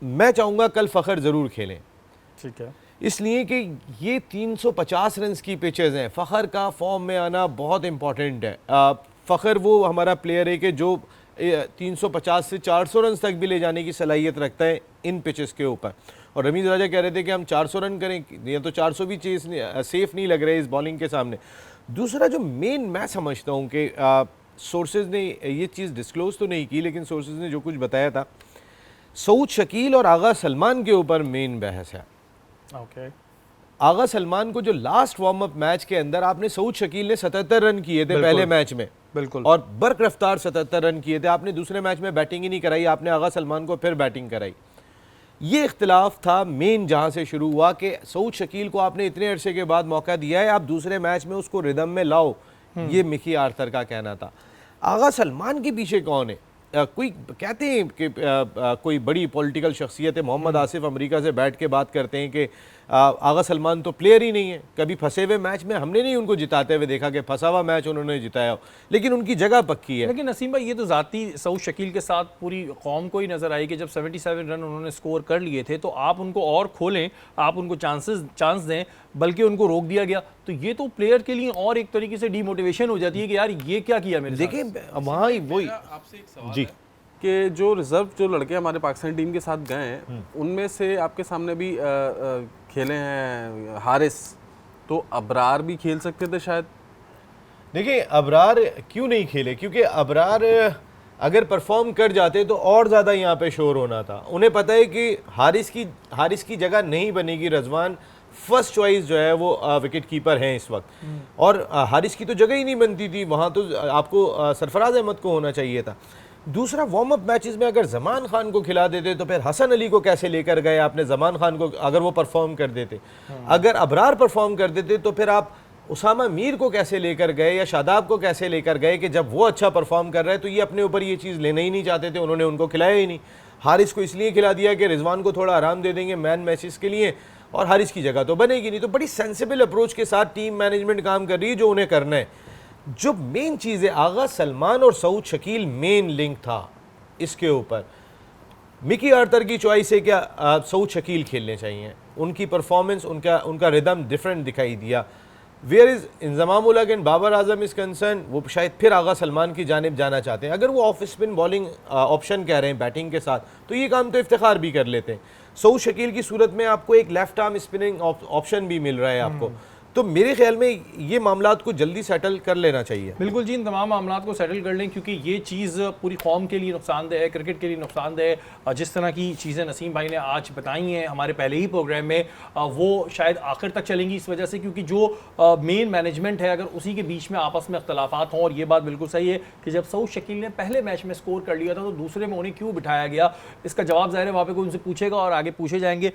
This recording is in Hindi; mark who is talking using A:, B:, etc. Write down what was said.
A: मैं चाहूँगा कल फ़खर ज़रूर खेलें,
B: ठीक है,
A: इसलिए कि ये 350 रन की पिचेज़ हैं। फ़खर का फॉर्म में आना बहुत इंपॉर्टेंट है। फ़खर वो हमारा प्लेयर है कि जो 350 से 400 रन तक भी ले जाने की सलाहियत रखता है इन पिचेस के ऊपर। और रमीज़ राजा कह रहे थे कि हम 400 रन करें, ये तो 400 भी चेस सेफ नहीं लग रहे इस बॉलिंग के सामने। दूसरा जो मेन मैं समझता हूँ कि सोर्सेज ने ये चीज़ डिस्क्लोज तो नहीं की, लेकिन सोर्सेज ने जो कुछ बताया था, सऊद शकील और आगा सलमान के ऊपर मेन बहस है।
B: ओके,
A: आगा सलमान को जो लास्ट वार्म अप मैच के अंदर आपने, सऊद शकील ने 77 रन किए थे पहले मैच में,
B: बिल्कुल,
A: और बर्क रफ्तार 77 रन किए थे। आपने दूसरे मैच में बैटिंग ही नहीं कराई, आपने आगा सलमान को फिर बैटिंग कराई। ये इख्तिलाफ था मेन जहां से शुरू हुआ कि सऊद शकील को आपने इतने अरसे के बाद मौका दिया है, आप दूसरे मैच में उसको रिदम में लाओ, ये मिकी आर्थर का कहना था। आगा सलमान के पीछे कौन है? कोई कहते हैं कि कोई बड़ी पॉलिटिकल शख्सियत है, मोहम्मद आसिफ अमेरिका से बैठ के बात करते हैं कि आगा सलमान तो प्लेयर ही नहीं है, कभी फंसे हुए मैच में हमने नहीं उनको जिताते हुए देखा कि फंसा हुआ मैच उन्होंने जिताया हो, लेकिन उनकी जगह पक्की है।
B: लेकिन नसीम भाई, ये तो ज़ाती सऊद शकील के साथ पूरी कौम को ही नज़र आई कि जब 77 रन उन्होंने स्कोर कर लिए थे तो आप उनको और खोलें, आप उनको चांस दें, बल्कि उनको रोक दिया गया। तो ये तो प्लेयर के लिए और एक तरीके से डीमोटिवेशन हो जाती है कि यार ये क्या किया मेरे साथ।
A: देखिए वहाँ वही
C: आपसे एक सवाल
A: जी
C: है कि जो रिजर्व जो लड़के हमारे पाकिस्तान टीम के साथ गए हैं, उनमें से आपके सामने भी खेले हैं हारिस, तो अबरार भी खेल सकते थे शायद।
A: देखिए अबरार क्यों नहीं खेले, क्योंकि अबरार अगर परफॉर्म कर जाते तो और ज़्यादा यहाँ पे शोर होना था। उन्हें पता है कि हारिस की जगह नहीं बनेगी। रजवान फर्स्ट चॉइस जो है वो विकेट कीपर हैं इस वक्त, और हारिस की तो जगह ही नहीं बनती थी वहाँ, तो आपको सरफराज अहमद को होना चाहिए था। दूसरा, वार्म अप मैचेस में अगर जमान खान को खिला देते तो फिर हसन अली को कैसे लेकर गए आपने? जमान खान को अगर वो परफॉर्म कर देते, अगर अबरार परफॉर्म कर देते तो फिर आप उसामा मीर को कैसे लेकर गए या शादाब को कैसे लेकर गए कि जब वो अच्छा परफॉर्म कर रहे हैं तो ये अपने ऊपर ये चीज़ लेना ही नहीं चाहते थे, उन्होंने उनको खिलाया ही नहीं। हारिस को इसलिए खिला दिया कि रिजवान को थोड़ा आराम दे देंगे मैन मैचेस के लिए, और हारिस की जगह तो बनेगी नहीं। तो बड़ी सेंसिबल अप्रोच के साथ टीम मैनेजमेंट काम कर रही है, जो उन्हें करना है। जो मेन चीज़ है, आगा सलमान और सऊद शकील मेन लिंक था इसके ऊपर। मिकी आर्थर की चॉइस है क्या सऊद शकील खेलने चाहिए, उनकी परफॉर्मेंस, उनका रिदम डिफरेंट दिखाई दिया। Where is Inzamam ul Haq and Babar Azam is concern, वो शायद फिर आगा सलमान की जानिब जाना चाहते हैं। अगर वो ऑफ स्पिन बॉलिंग ऑप्शन कह रहे हैं बैटिंग के साथ, तो ये काम तो इफ्तिखार भी कर लेते हैं। सऊद शकील की सूरत में आपको एक लेफ्ट आर्म स्पिनिंग ऑप्शन भी मिल रहा है आपको। तो मेरे ख्याल में ये मामलात को जल्दी सेटल कर लेना चाहिए।
B: बिल्कुल जी, इन तमाम मामलात को सेटल कर लें, क्योंकि ये चीज़ पूरी कौम के लिए नुकसानदेह है, क्रिकेट के लिए नुकसानदेह है। जिस तरह की चीज़ें नसीम भाई ने आज बताई हैं हमारे पहले ही प्रोग्राम में, वो शायद आखिर तक चलेंगी इस वजह से, क्योंकि जो मेन मैनेजमेंट है अगर उसी के बीच में आपस में अख्तलाफात हों, और ये बात बिल्कुल सही है कि जब सऊद शकील ने पहले मैच में स्कोर कर लिया था तो दूसरे में उन्हें क्यों बिठाया गया, इसका जवाब ज़ाहिर है वहाँ पर कोई उनसे पूछेगा और आगे पूछे जाएंगे।